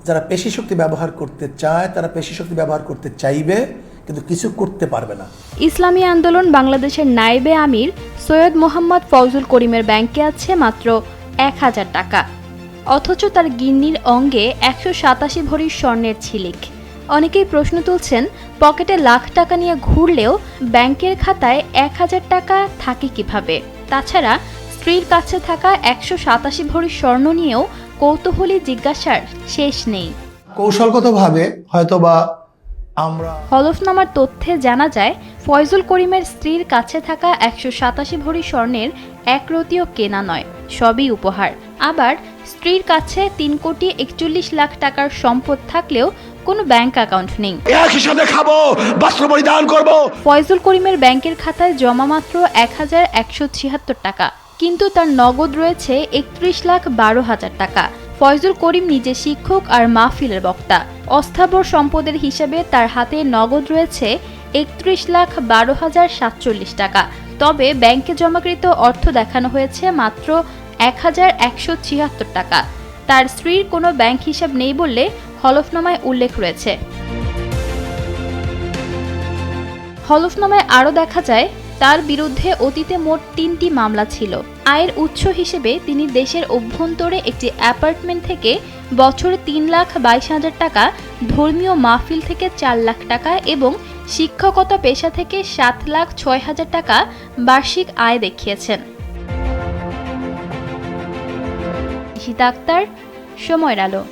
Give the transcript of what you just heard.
যারা পেশি শক্তি ব্যবহার করতে চায় তারা পেশি শক্তি ব্যবহার করতে চাইবে, কিন্তু কিছু করতে পারবে না। ইসলামী আন্দোলন বাংলাদেশের নায়েবে আমির সৈয়দ মোহাম্মদ ফয়জুল করিমের ব্যাংকে আছে মাত্র ১,০০০ টাকা, অথচ তার গিন্নির অঙ্গে ১৮৭ ভরির স্বর্ণের ছিলিক। অনেকেই প্রশ্ন তুলছেন, পকেটে লাখ টাকা নিয়ে ঘুরলেও ব্যাংকের খাতায় ১,০০০ টাকা থাকে কিভাবে? তাছাড়া স্ত্রীর কাছে থাকা ১৮৭ ভরির স্বর্ণ নিয়েও কৌতূহলী জিজ্ঞাসার শেষ নেই। কৌশলগতভাবে হয়তোবা আমরা হলফনামার তথ্যে জানা যায়, ফয়জুল করিমের স্ত্রীর কাছে থাকা ১৮৭ ভরি স্বর্ণের এক রতিও কেনা নয়, সবই উপহার। আবার স্ত্রীর কাছে ৩,৪১,০০,০০০ টাকার সম্পদ থাকলেও কোনো ব্যাংক অ্যাকাউন্ট নেই। ফয়জুল করিমের ব্যাংকের খাতায় জমা মাত্র ১,১৭৬ টাকা, কিন্তু তার নগদ রয়েছে ৩১,১২,০০০ টাকা। ফয়জুল করিম নিজে শিক্ষক আর মাহফিলের বক্তা। অস্থাবর সম্পদের হিসাবে তার হাতে নগদ রয়েছে ৩১,১২,০৪৭ টাকা। তবে ব্যাংকে জমাকৃত অর্থ দেখানো হয়েছে মাত্র ১,১৭৬ টাকা। তার স্ত্রীর কোনো ব্যাংক হিসাব নেই বলে হলফনামায় উল্লেখ রয়েছে। হলফনামায় আরও দেখা যায়, তার বিরুদ্ধে অতীতে মোট ৩টি মামলা ছিল। আয়ের উৎস হিসেবে তিনি দেশের অভ্যন্তরে একটি অ্যাপার্টমেন্ট থেকে বছরে ৩,২২,০০০ টাকা, ধর্মীয় মাহফিল থেকে ৪ লাখ টাকা এবং শিক্ষকতা পেশা থেকে ৭,০৬,০০০ টাকা বার্ষিক আয় দেখিয়েছেন। ঈশিতা আক্তার, সময়ের আলো।